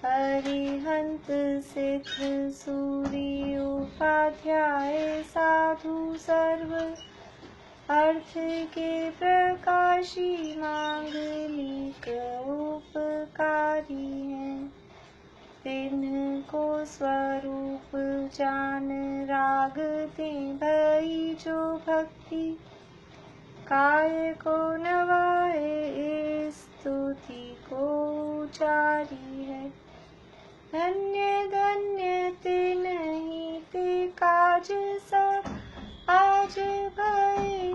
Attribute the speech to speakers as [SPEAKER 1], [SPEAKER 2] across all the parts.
[SPEAKER 1] अरिहंत सिद्ध सूर्य उपाध्याय साधु सर्व अर्थ के प्रकाशी मांगलिक उपकारी हैं। तिनको स्वरूप जान रागते भई जो भक्ति काय को नवाए स्तुति को उचारी है। धन्य धन्य ते नहीं ते काज सब आज भय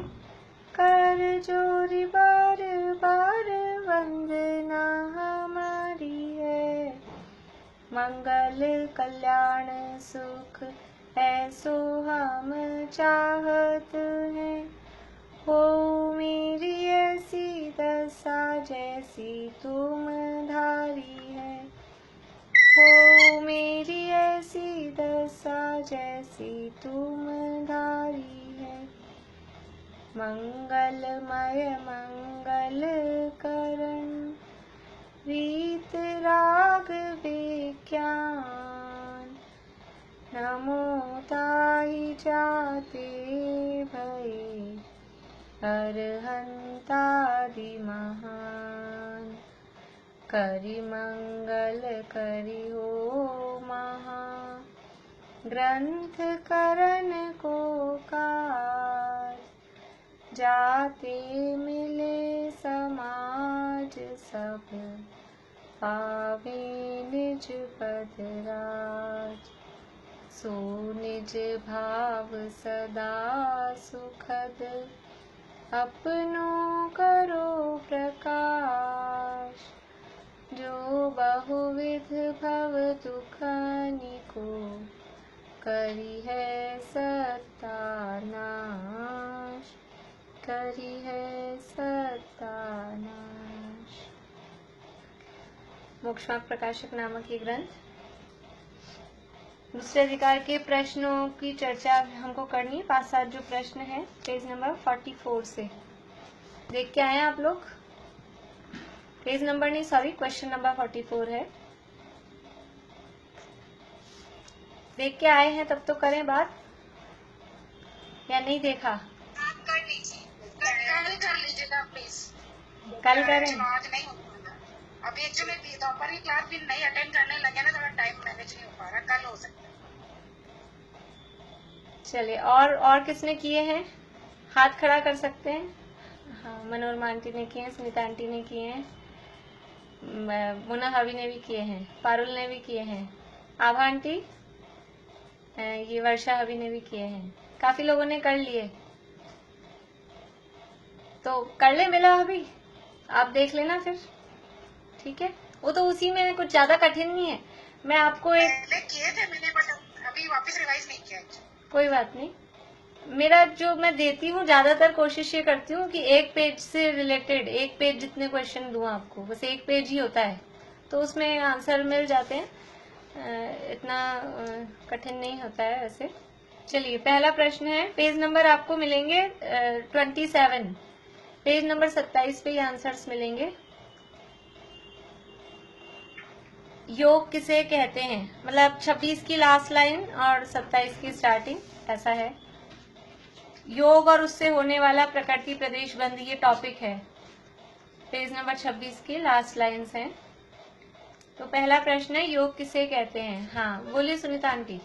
[SPEAKER 1] कर जोरी बार बार वंदना हमारी है। मंगल कल्याण सुख ऐसो हम चाहत हैं। हो मेरी ऐसी दशा जैसी तुम धारी है। हो मेरी ऐसी दशा जैसी तुम धारी है। मंगलमय मंगल करण रीत राग विज्ञान नमो ताहि जाते भये अरहंतादि महान। करि मंगल करि हो महा ग्रंथ करण को कार। जाते मिले समाज सब पावे निज पद राज। सो निज भाव सदा सुखद अपनों करो प्रकाश। जो बहुविध भव दुखनि को करी है सत्यानाश। करी है सत्यानाश। मोक्षमार्ग प्रकाशक नामक ये ग्रंथ। दूसरे अधिकार के प्रश्नों की चर्चा हमको करनी है। 5-7 जो प्रश्न है पेज नंबर 44 से देख के आए आप लोग। पेज नंबर नहीं, सॉरी, क्वेश्चन नंबर 44 है। देख के आए हैं तब तो करें बात, या नहीं देखा?
[SPEAKER 2] कर लीजिएगा प्लीज।
[SPEAKER 1] कल करें।
[SPEAKER 2] आज नहीं हो पाएगा। अभी एक्चुअली दोपहर की क्लास भी नहीं अटेंड करने लगे ना, थोड़ा टाइम मैनेज नहीं हो पा रहा। कल हो सकता है।
[SPEAKER 1] चलिए, और किसने किए हैं? हाथ खड़ा कर सकते हैं। हाँ, मनोरमा आंटी ने किए हैं, स्मिता आंटी ने किए हैं, मुना हावी ने भी किए हैं, पारुल ने भी किए हैं, आभा आंटी, ये वर्षा हवी ने भी किए हैं। काफी लोगों ने कर लिए, तो कर ले मेरा अभी, आप देख लेना फिर, ठीक है? वो तो उसी में कुछ ज्यादा कठिन नहीं है। मैं आपको एक
[SPEAKER 2] किए थे मैंने, बट अभी वापस रिवाइज नहीं किया।
[SPEAKER 1] कोई बात नहीं। मेरा जो मैं देती हूँ ज्यादातर कोशिश ये करती हूँ कि एक पेज से रिलेटेड, एक पेज जितने क्वेश्चन दूं आपको, बस एक पेज ही होता है, तो उसमें आंसर मिल जाते हैं। इतना कठिन नहीं होता है वैसे। चलिए, पहला प्रश्न है, पेज नंबर आपको मिलेंगे 27, पेज नंबर 27 पे ये आंसर्स मिलेंगे। योग किसे कहते हैं? मतलब 26 की लास्ट लाइन और 27 की स्टार्टिंग, ऐसा है। योग और उससे होने वाला प्रकृति प्रदेश बंद, ये टॉपिक है। पेज नंबर 26 की लास्ट लाइन्स हैं। तो पहला प्रश्न है, योग किसे कहते हैं? हाँ, बोलिए सुनीता आंटी।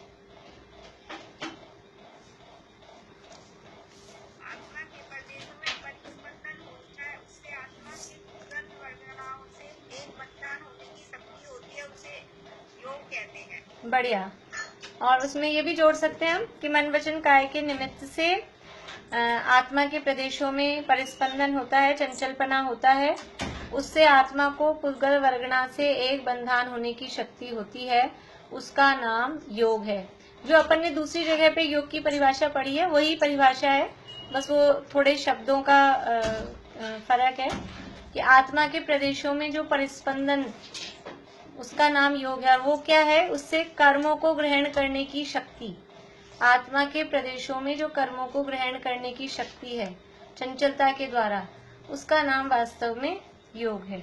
[SPEAKER 2] आत्मा के प्रदेशों में परिस्पंदन होता है, उससे आत्मा के गंध वर्गनाओं से एक बंधन होने की शक्ति होती है, उसे योग कहते हैं।
[SPEAKER 1] बढ़िया। और उसमें ये भी जोड़ सकते हैं हम कि मन वचन काय के निमित्त से आत्मा के प्रदेशों में परिस्पंदन होता है, चंचलपना होता है, उससे आत्मा को पुद्गल वर्गना से एक बंधन होने की शक्ति होती है, उसका नाम योग है। जो अपन ने दूसरी जगह पे योग की परिभाषा पढ़ी है वही परिभाषा है, बस वो थोड़े शब्दों का फर्क है कि आत्मा के प्रदेशों में जो परिस्पंदन, उसका नाम योग है। और वो क्या है? उससे कर्मों को ग्रहण करने की शक्ति, आत्मा के प्रदेशों में जो कर्मों को ग्रहण करने की शक्ति है चंचलता के द्वारा, उसका नाम वास्तव में योग है।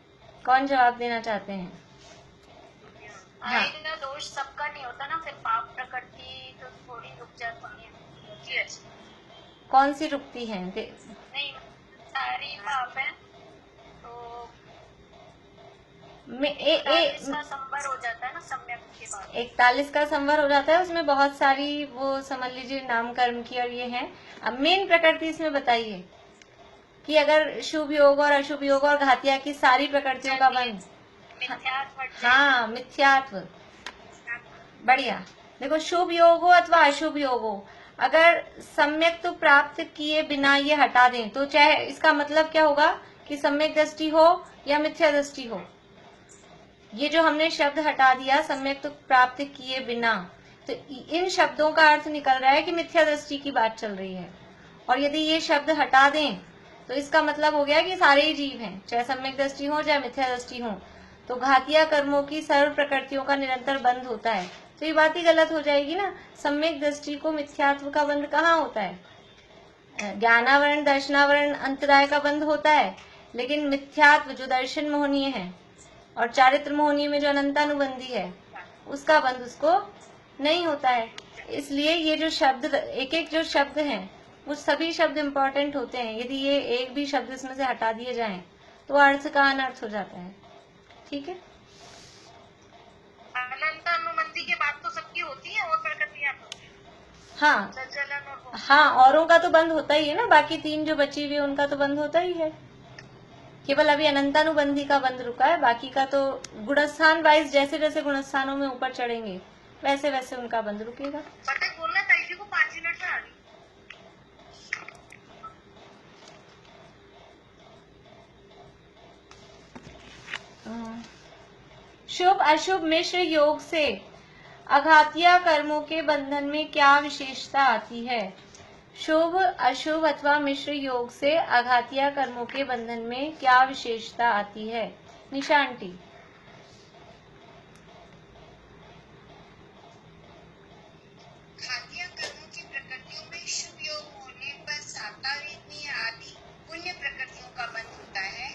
[SPEAKER 1] कौन जवाब देना चाहते हैं? हाँ,
[SPEAKER 3] आएगा दोष सबका नहीं होता ना, फिर पाप प्रकृति तो थोड़ी रुक जाती है।
[SPEAKER 2] यस
[SPEAKER 1] कौन सी रुकती है?
[SPEAKER 3] नहीं, सारी पाप है तो
[SPEAKER 1] में ए, ए,
[SPEAKER 3] इसका संवर हो जाता है ना सम्यक के बाद।
[SPEAKER 1] 41 का संवर हो जाता है, उसमें बहुत सारी वो समझ लीजिए नाम कर्म की और ये है। अब मेन प्रकृति इसमें बताइए कि अगर शुभ योग और अशुभ योग और घातिया की सारी प्रकृतियों का बंध।
[SPEAKER 3] मिथ्यात्व।
[SPEAKER 1] हाँ, मिथ्यात्व। बढ़िया। देखो, शुभ योग हो अथवा अशुभ योग हो, अगर सम्यक तो प्राप्त किए बिना ये हटा दें तो चाहे इसका मतलब क्या होगा कि सम्यक दृष्टि हो या मिथ्या दृष्टि हो, ये जो हमने शब्द हटा दिया सम्यक तो प्राप्त किए बिना, तो इन शब्दों का अर्थ निकल रहा है कि मिथ्या दृष्टि की बात चल रही है। और यदि ये शब्द हटा दें तो इसका मतलब हो गया कि सारे ही जीव हैं, चाहे सम्यक दृष्टि हो चाहे मिथ्या दृष्टि हो। तो घातिया कर्मों की सर्व प्रकृतियों का निरंतर बंध होता है, तो ये बात ही गलत हो जाएगी ना। सम्यक दृष्टि को मिथ्यात्व का बंध कहाँ होता है? ज्ञानावरण दर्शनावरण अंतराय का बंध होता है, लेकिन मिथ्यात्व जो दर्शन मोहनीय है और चारित्र मोहनीय में जो अनंतानुबंधी है उसका बंध उसको नहीं होता है। इसलिए ये जो शब्द एक एक जो शब्द हैं वो सभी शब्द इम्पोर्टेंट होते हैं। यदि ये एक भी शब्द इसमें से हटा दिए जाएं तो अर्थ का अनर्थ हो जाता है। ठीक है,
[SPEAKER 2] अनंत अनुबंधी की बात तो सबकी होती है और प्रकृतियां
[SPEAKER 1] हाँ
[SPEAKER 2] सज्जलन और वो।
[SPEAKER 1] हाँ, औरों का तो बंद होता ही है ना, बाकी तीन जो बची हुई है उनका तो बंद होता ही है। केवल अभी अनंतानुबंधी का बंद रुका है, बाकी का तो गुणस्थान वाइज जैसे जैसे गुणस्थानों में ऊपर चढ़ेंगे वैसे वैसे उनका बंद रुकेगा।
[SPEAKER 2] पता है बोलना ताई जी को 5 मिनट में आ गई।
[SPEAKER 1] शुभ अशुभ मिश्र योग से अघातिया कर्मों के बंधन में क्या विशेषता आती है? शुभ अशुभ अथवा मिश्र योग से अघातिया कर्मों के बंधन में क्या विशेषता आती है? निशा आंटी।
[SPEAKER 2] घातिया कर्मों की प्रकृतियों में शुभ योग होने पर सातावेदनीय आदि पुण्य प्रकृतियों का बंध होता है।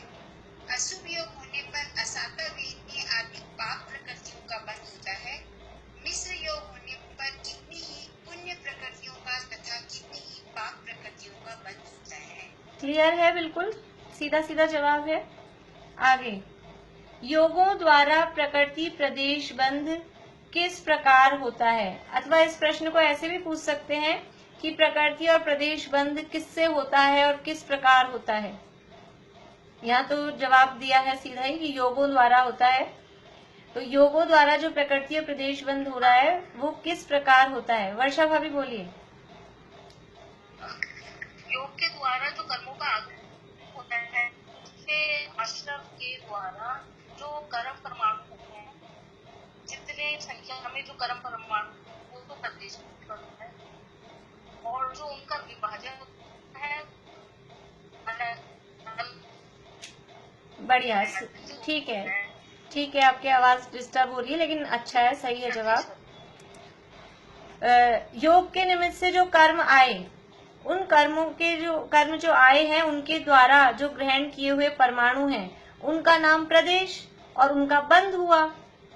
[SPEAKER 2] अशुभ योग होने पर असातावेदनीय आदि पाप प्रकृतियों का बंध होता है। मिश्र योग होने पर कितनी ही पुण्य प्रकृतियों का तथा कितनी ही पाप प्रकृतियों का बंध होता है।
[SPEAKER 1] क्लियर है? बिल्कुल सीधा सीधा जवाब है। आगे, योगों द्वारा प्रकृति प्रदेश बंध किस प्रकार होता है? अथवा इस प्रश्न को ऐसे भी पूछ सकते हैं कि प्रकृति और प्रदेश बंध किससे होता है और किस प्रकार होता है। यहाँ तो जवाब दिया है सीधा ही कि योगों द्वारा होता है। तो योगों द्वारा जो प्रकृति और प्रदेश बंध हो रहा है वो किस प्रकार होता है? वर्षा भाभी बोलिए।
[SPEAKER 3] योग के द्वारा जो कर्मों का आगमन होता है उससे आश्रम के द्वारा जो कर्म परमाणु होते हैं, जितने संख्या में जो कर्म परमाणु वो तो प्रदेश होता है, और जो उनका विभाजन होता है
[SPEAKER 1] बढ़िया, ठीक है ठीक है, आपकी आवाज डिस्टर्ब हो रही है लेकिन अच्छा है, सही है जवाब। योग के निमित्त से जो कर्म आए, उन कर्मों के जो कर्म जो आए हैं उनके द्वारा जो ग्रहण किए हुए परमाणु हैं उनका नाम प्रदेश और उनका बंध हुआ,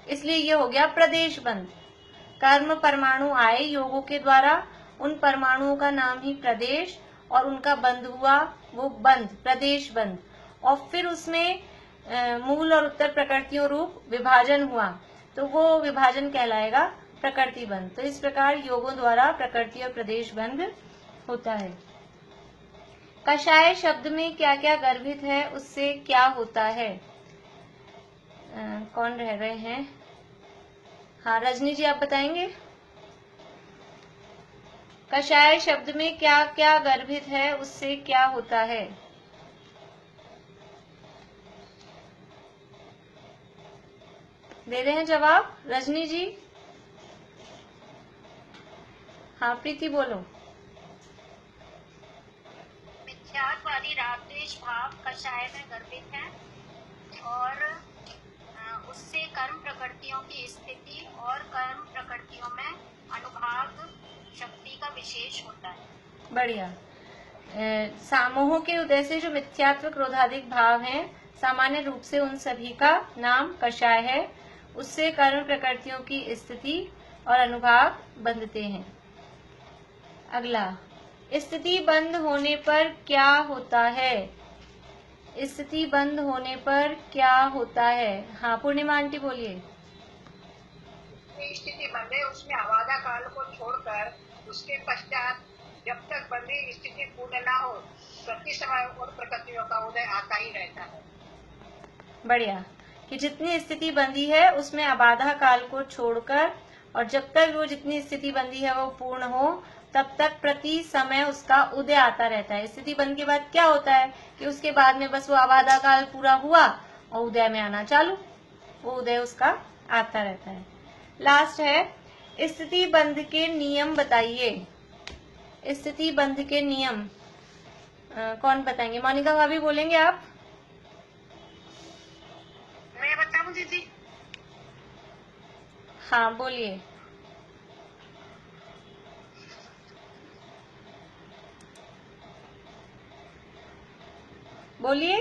[SPEAKER 1] इसलिए ये हो गया प्रदेश बंध। कर्म परमाणु आए योगों के द्वारा, उन परमाणुओं का नाम ही प्रदेश और उनका बंध हुआ वो बंध, प्रदेश बंध। और फिर उसमें मूल और उत्तर प्रकृतियों रूप विभाजन हुआ तो वो विभाजन कहलाएगा प्रकृति बंध। तो इस प्रकार योगों द्वारा प्रकृति और प्रदेश बंध होता है। कषाय शब्द में क्या क्या गर्भित है, उससे क्या होता है? कौन रह रहे हैं? हाँ, रजनी जी आप बताएंगे। कषाय शब्द में क्या क्या गर्भित है, उससे क्या होता है? दे रहे हैं जवाब रजनी जी? हाँ प्रीति बोलो।
[SPEAKER 3] मिथ्यात्वादी रागद्वेष भाव कषाय में गर्भित है और उससे कर्म प्रकृतियों की स्थिति और कर्म प्रकृतियों में अनुभाग शक्ति का विशेष होता है।
[SPEAKER 1] बढ़िया। सामोह के उदय से जो मिथ्यात्व क्रोधाधिक भाव हैं सामान्य रूप से उन सभी का नाम कषाय है। उससे कर्म प्रकृतियों की स्थिति और अनुभाग बंधते हैं। अगला, स्थिति बंद होने पर क्या होता है? स्थिति बंद होने पर क्या होता है? हाँ पूर्णिमा आंटी बोलिए।
[SPEAKER 3] स्थिति बंद है उसमें आवादा काल को छोड़कर उसके पश्चात जब तक बंदी स्थिति पूर्ण न हो प्रति समय और प्रकृतियों का उदय आता ही रहता है।
[SPEAKER 1] बढ़िया, कि जितनी स्थिति बंदी है उसमें अबाधा काल को छोड़कर और जब तक वो जितनी स्थिति बंदी है वो पूर्ण हो तब तक प्रति समय उसका उदय आता रहता है। स्थिति बंद के बाद क्या होता है कि उसके बाद में बस वो अबाधा काल पूरा हुआ और उदय में आना चालू, वो उदय उसका आता रहता है। लास्ट है, स्थिति बंद के नियम बताइए। स्थिति बंद के नियम कौन बताएंगे? मोनिका भाभी बोलेंगे आप?
[SPEAKER 2] मैं बताऊं दीदी?
[SPEAKER 1] हाँ बोलिए। बोलिए।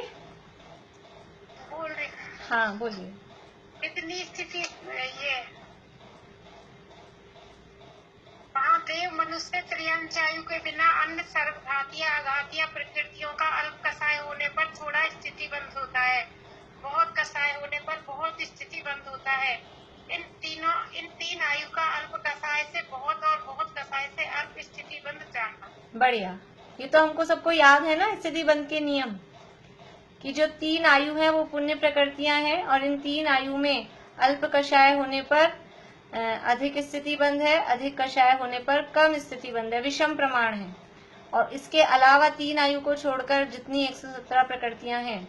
[SPEAKER 2] बोल रही।
[SPEAKER 1] हाँ बोलिए।
[SPEAKER 2] इतनी स्थिति ये महादेव मनुष्य त्रियंश आयु के बिना अन्य सर्वघातीय आघातीय प्रकृतियों का अल्प कसाय होने पर थोड़ा स्थिति बंद होता है, बहुत कसाय होने पर बहुत स्थिति बंद होता है। इन तीन आयु का अल्प कसाय से बहुत और बहुत कसाय से अल्प स्थिति बंद जानना।
[SPEAKER 1] बढ़िया, ये तो हमको सबको याद है ना स्थिति बंद के नियम, कि जो 3 आयु है वो पुण्य प्रकृतियां हैं और इन 3 आयु में अल्प कषाय होने पर अधिक स्थिति बंद है, अधिक कषाय होने पर कम स्थिति बंद है, विषम प्रमाण है। और इसके अलावा 3 आयु को छोड़कर जितनी 117 प्रकृतियां हैं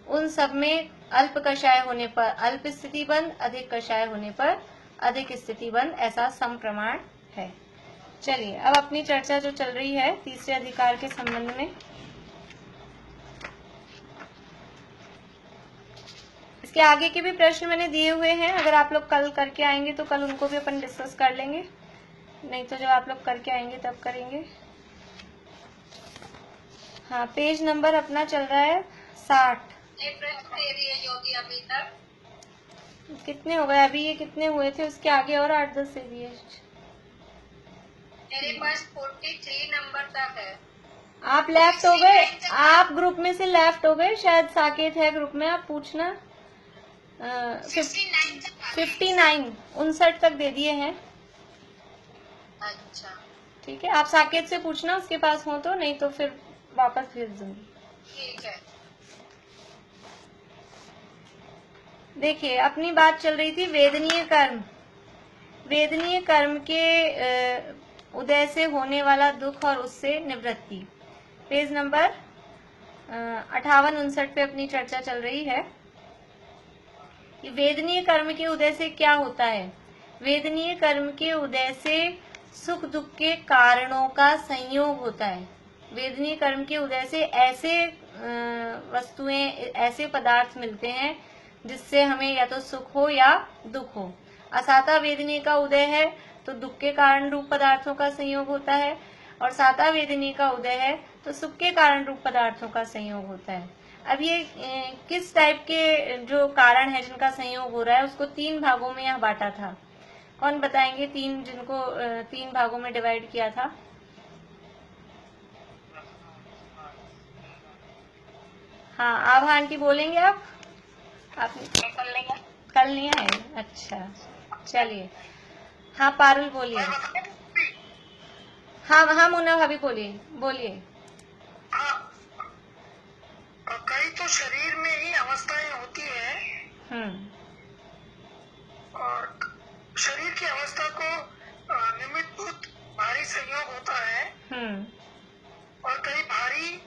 [SPEAKER 1] उन सब में अल्प कषाय होने पर अल्प स्थिति बंद, अधिक कषाय होने पर अधिक स्थिति बंद, ऐसा सम प्रमाण है। चलिए अब अपनी चर्चा जो चल रही है तीसरे अधिकार के संबंध में, इसके आगे के भी प्रश्न मैंने दिए हुए हैं। अगर आप लोग कल करके आएंगे तो कल उनको भी अपन डिस्कस कर लेंगे, नहीं तो जब आप लोग करके आएंगे तब करेंगे। हाँ पेज नंबर अपना चल रहा है 60।
[SPEAKER 3] एक प्रश्न दे रही है योगी अभी तक।
[SPEAKER 1] कितने हो गए अभी? ये कितने हुए थे? उसके आगे और 8-10 से भी है।
[SPEAKER 3] मेरे पास 43 नंबर तक है।
[SPEAKER 1] आप लेफ्ट हो गए, आप ग्रुप में से लेफ्ट हो गए शायद। साकेत है ग्रुप में, आप पूछना। 59 59 तक दे दिए हैं।
[SPEAKER 3] अच्छा
[SPEAKER 1] ठीक है, आप साकेत से पूछना उसके पास हो तो, नहीं तो फिर वापस भेज दूंगी।
[SPEAKER 3] ठीक है।
[SPEAKER 1] देखिए अपनी बात चल रही थी वेदनीय कर्म। वेदनीय कर्म के उदय से होने वाला दुख और उससे निवृत्ति, पेज नंबर 58-59 पे अपनी चर्चा चल रही है कि वेदनीय कर्म के उदय से क्या होता है। वेदनीय कर्म के उदय से सुख दुख के कारणों का संयोग होता है। वेदनीय कर्म के उदय से ऐसे वस्तुएं, ऐसे पदार्थ मिलते हैं जिससे हमें या तो सुख हो या दुख हो। असाता वेदनीय का उदय है तो दुख के कारण रूप पदार्थों का संयोग होता है, और साता वेदनीय का उदय है तो सुख के कारण रूप पदार्थों का संयोग होता है। अब ये किस टाइप के जो कारण है जिनका संयोग हो रहा है उसको 3 भागों में यह बांटा था। कौन बताएंगे? 3 जिनको 3 भागों में डिवाइड किया था। हाँ आभा आंटी बोलेंगे आप? कल नहीं आए? अच्छा चलिए। हाँ पारुल बोलिए। हाँ हाँ मुन्ना भाभी बोलिए।
[SPEAKER 2] कई तो शरीर में ही अवस्थाएं होती है और शरीर की अवस्था को निमित्तभूत भारी संयोग होता है और कई भारी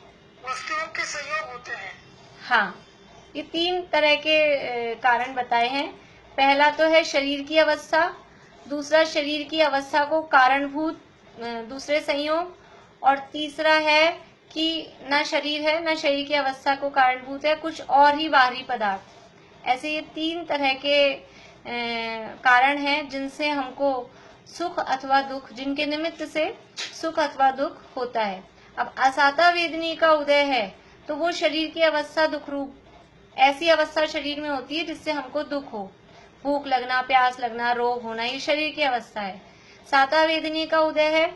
[SPEAKER 2] वस्तुओं के संयोग होते हैं।
[SPEAKER 1] हाँ, ये 3 तरह के कारण बताए हैं। पहला तो है शरीर की अवस्था, दूसरा शरीर की अवस्था को कारणभूत दूसरे संयोग, और तीसरा है कि न शरीर है न शरीर की अवस्था को कारणभूत है, कुछ और ही बाहरी पदार्थ। ऐसे ये 3 तरह के कारण हैं जिनसे हमको सुख अथवा दुख, जिनके निमित्त से सुख अथवा दुख होता है। अब असाता वेदनी का उदय है तो वो शरीर की अवस्था दुख रूप ऐसी अवस्था शरीर में होती है जिससे हमको दुख हो, भूख लगना, प्यास लगना, रोग होना, ये शरीर की अवस्था है। साता वेदनी का उदय है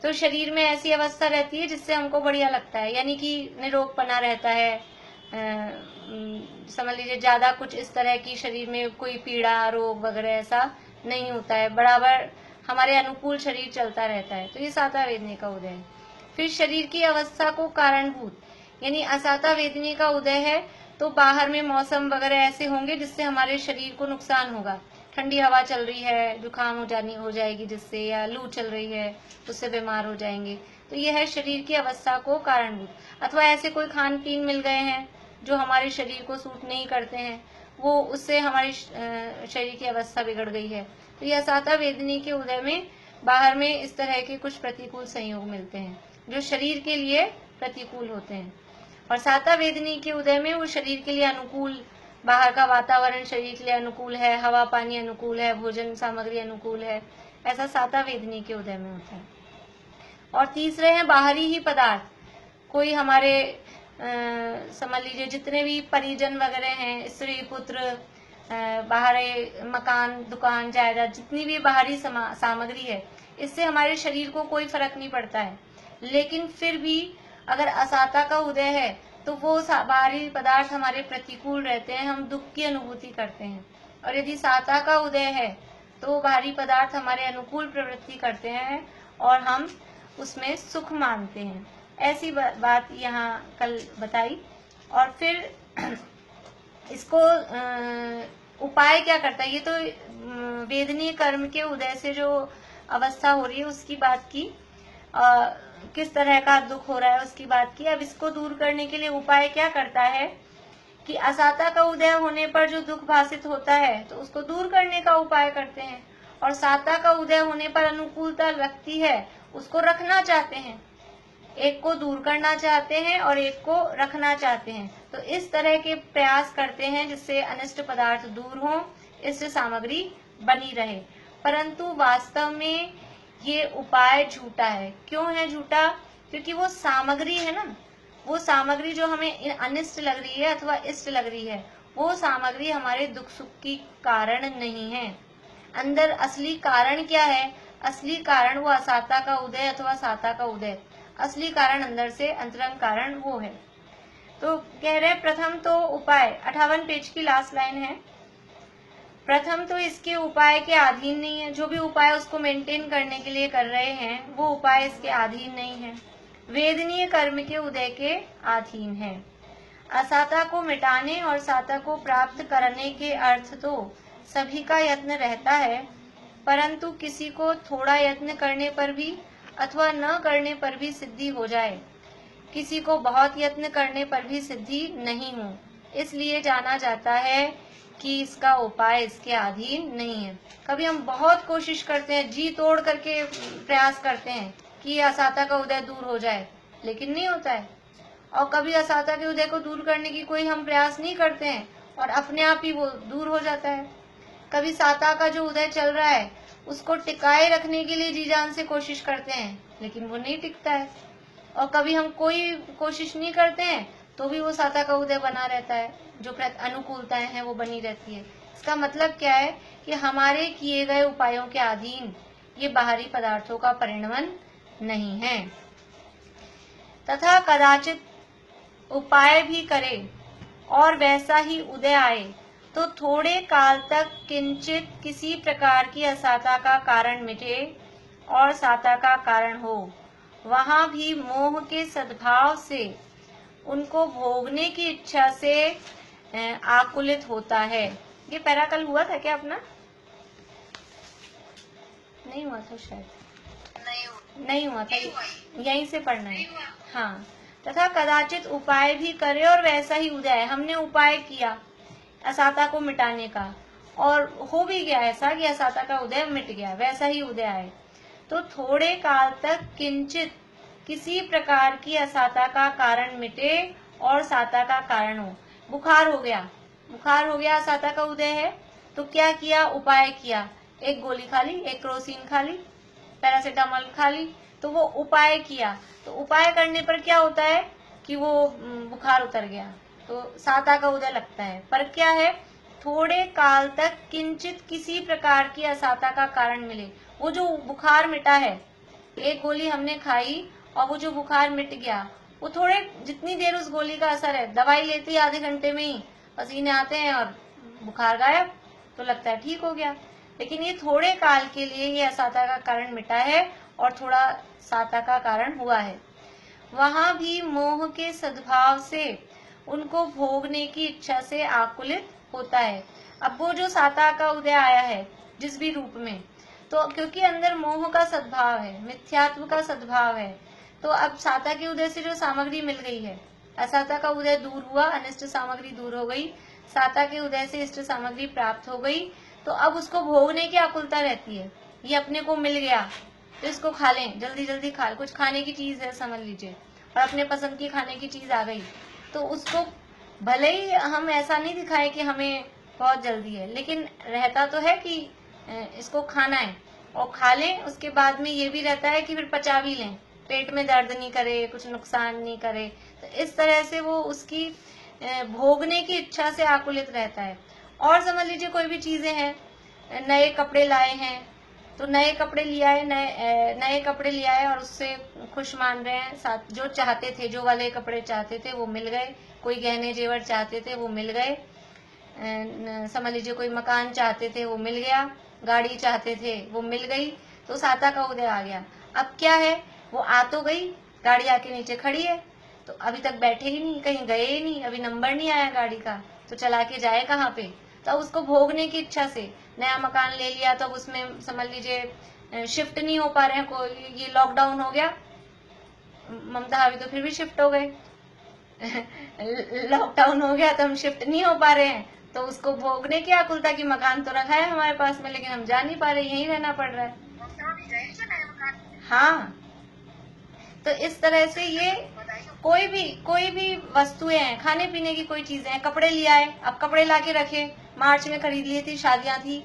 [SPEAKER 1] तो शरीर में ऐसी अवस्था रहती है जिससे हमको बढ़िया लगता है, यानी कि निरोगपना रहता है। समझ लीजिए ज्यादा कुछ इस तरह की शरीर में कोई पीड़ा, रोग वगैरह ऐसा नहीं होता है, बराबर हमारे अनुकूल शरीर चलता रहता है। तो ये साता वेदनी का उदय है। फिर शरीर की अवस्था को कारणभूत, यानी असाता वेदनी का उदय है तो बाहर में मौसम वगैरह ऐसे होंगे जिससे हमारे शरीर को नुकसान होगा। ठंडी हवा चल रही है, जुकाम हो जाएगी जिससे, या लू चल रही है उससे बीमार हो जाएंगे। तो यह है शरीर की अवस्था को कारणभूत। अथवा ऐसे कोई खान पीन मिल गए हैं जो हमारे शरीर को सूट नहीं करते हैं, वो उससे हमारी शरीर की अवस्था बिगड़ गई है। तो यह असाता वेदनी के उदय में बाहर में इस तरह के कुछ प्रतिकूल संयोग मिलते हैं जो शरीर के लिए प्रतिकूल होते हैं। और साता वेदनी के उदय में वो शरीर के लिए अनुकूल, बाहर का वातावरण शरीर के लिए अनुकूल है, हवा पानी अनुकूल है, भोजन सामग्री अनुकूल है, ऐसा साता वेदनी के उदय में होता है। और तीसरे हैं बाहरी ही पदार्थ, कोई हमारे समझ लीजिए जितने भी परिजन वगैरह हैं, स्त्री पुत्र, बाहरी मकान, दुकान, जायदाद, जितनी भी बाहरी सामग्री है, इससे हमारे शरीर को कोई फर्क नहीं पड़ता है। लेकिन फिर भी अगर असाता का उदय है तो वो बाहरी पदार्थ हमारे प्रतिकूल रहते हैं, हम दुख की अनुभूति करते हैं। और यदि साता का उदय है तो बाहरी पदार्थ हमारे अनुकूल प्रवृत्ति करते हैं और हम उसमें सुख मानते हैं। ऐसी बात यहाँ कल बताई। और फिर इसको उपाय क्या करता है, ये तो वेदनीय कर्म के उदय से जो अवस्था हो रही है उसकी बात की, किस तरह का दुख हो रहा है उसकी बात की। अब इसको दूर करने के लिए उपाय क्या करता है कि असाता का उदय होने पर जो दुख भासित होता है तो उसको दूर करने का उपाय करते हैं, और साता का उदय होने पर अनुकूलता लगती है उसको रखना चाहते हैं। एक को दूर करना चाहते हैं और एक को रखना चाहते हैं। तो इस तरह के प्रयास करते हैं जिससे अनिष्ट पदार्थ दूर हो, इष्ट सामग्री बनी रहे। परंतु वास्तव में ये उपाय झूठा है। क्यों है झूठा? क्योंकि वो सामग्री है ना, वो सामग्री जो हमें अनिष्ट लग रही है अथवा इष्ट लग रही है, वो सामग्री हमारे दुख सुख की कारण नहीं है। अंदर असली कारण क्या है? असली कारण वो असाता का उदय अथवा साता का उदय, असली कारण अंदर से, अंतरंग कारण वो है। तो कह रहे प्रथम तो उपाय, 58 पेज की लास्ट लाइन है, प्रथम तो इसके उपाय के अधीन नहीं है। जो भी उपाय उसको मेंटेन करने के लिए कर रहे हैं वो उपाय इसके अधीन नहीं है, वेदनीय कर्म के उदय के अधीन है। असाता को मिटाने और साता को प्राप्त करने के अर्थ तो सभी का यत्न रहता है, परंतु किसी को थोड़ा यत्न करने पर भी अथवा न करने पर भी सिद्धि हो जाए, किसी को बहुत यत्न करने पर भी सिद्धि नहीं हो, इसलिए जाना जाता है कि इसका उपाय इसके अधीन नहीं है। कभी हम बहुत कोशिश करते हैं, जी तोड़ करके प्रयास करते हैं कि असाता का उदय दूर हो जाए, लेकिन नहीं होता है। और कभी असाता के उदय को दूर करने की कोई हम प्रयास नहीं करते हैं और अपने आप ही वो दूर हो जाता है। कभी साता का जो उदय चल रहा है उसको टिकाए रखने के लिए जी जान से कोशिश करते हैं, लेकिन वो नहीं टिकता है। और कभी हम कोई कोशिश नहीं करते हैं तो भी वो साता का उदय बना रहता है, जो अनुकूलताएं हैं वो बनी रहती है। इसका मतलब क्या है कि हमारे किए गए उपायों के अधीन ये बाहरी पदार्थों का परिणमन नहीं है। तथा कदाचित उपाय भी करे और वैसा ही उदय आए तो थोड़े काल तक किंचित किसी प्रकार की असाता का कारण मिटे और साता का कारण हो, वहां भी मोह के सद्भाव से उनको भोगने की इच्छा से आकुलित होता है। ये पैरा कल हुआ था क्या अपना? नहीं हुआ था शायद, नहीं हुआ था, यहीं से पढ़ना है। हाँ, तथा कदाचित उपाय भी करे और वैसा ही उदय, हमने उपाय किया असाता को मिटाने का और हो भी गया ऐसा कि असाता का उदय मिट गया, वैसा ही उदय आए तो थोड़े काल तक किंचित किसी प्रकार की असाता का कारण मिटे और साता का कारण हो। बुखार हो गया, असाता का उदय है तो क्या किया? उपाय किया, एक गोली खा ली, एक क्रोसिन खा ली, पैरासीटामोल खा ली, तो वो उपाय किया। तो उपाय करने पर क्या होता है कि वो बुखार उतर गया, तो साता का उदय लगता है। पर क्या है, थोड़े काल तक किंचित किसी प्रकार की असाता का कारण मिले। वो जो बुखार मिटा है, एक गोली हमने खाई और वो जो बुखार मिट गया, वो थोड़े जितनी देर उस गोली का असर है, दवाई लेती आधे घंटे में ही पसीने आते हैं और बुखार गायब, तो लगता है ठीक हो गया। लेकिन ये थोड़े काल के लिए ये असाता का कारण मिटा है और थोड़ा साता का कारण हुआ है। वहां भी मोह के सद्भाव से उनको भोगने की इच्छा से आकुलित होता है। अब वो जो साता का उदय आया है जिस भी रूप में, तो क्योंकि अंदर मोह का सद्भाव है, मिथ्यात्व का सद्भाव है, तो अब साता के उदय से जो सामग्री मिल गई है, असाता का उदय दूर हुआ, अनिष्ट सामग्री दूर हो गई, साता के उदय से इष्ट सामग्री प्राप्त हो गई, तो अब उसको भोगने की आकुलता रहती है। ये अपने को मिल गया तो इसको खा लें, जल्दी जल्दी खा, कुछ खाने की चीज है समझ लीजिए, और अपने पसंद की खाने की चीज आ गई, तो उसको भले ही हम ऐसा नहीं दिखाए कि हमें बहुत जल्दी है, लेकिन रहता तो है कि इसको खाना है और खा लें। उसके बाद में ये भी रहता है कि फिर पचा भी लें, पेट में दर्द नहीं करे, कुछ नुकसान नहीं करे, तो इस तरह से वो उसकी भोगने की इच्छा से आकुलित रहता है। और समझ लीजिए कोई भी चीजें हैं, नए कपड़े लाए हैं, तो नए कपड़े लिया है, नए कपड़े लिया है और उससे खुश मान रहे हैं, साथ जो चाहते थे, जो वाले कपड़े चाहते थे वो मिल गए, कोई गहने जेवर चाहते थे वो मिल गए, समझ लीजिए कोई मकान चाहते थे वो मिल गया, गाड़ी चाहते थे वो मिल गई, तो साता का उदय आ गया। अब क्या है, वो आ तो गई, गाड़ी आके नीचे खड़ी है, तो अभी तक बैठे ही नहीं, कहीं गए ही नहीं, अभी नंबर नहीं आया गाड़ी का, तो चला के जाए कहाँ पे। तो उसको भोगने की इच्छा से नया मकान ले लिया, तो उसमें समझ लीजिए शिफ्ट नहीं हो पा रहे हैं, कोई ये लॉकडाउन हो गया, ममता भाभी तो फिर भी शिफ्ट हो गए लॉकडाउन हो गया तो हम शिफ्ट नहीं हो पा रहे हैं, तो उसको भोगने की आकुलता की मकान तो रखा है हमारे पास में, लेकिन हम जा नहीं पा रहे, यहीं रहना पड़ रहा है। हाँ, तो इस तरह से ये कोई भी वस्तुएं हैं, खाने पीने की कोई चीजें हैं, कपड़े लिया है, अब कपड़े लाके रखे, मार्च में खरीद लिए थी, शादियां थी,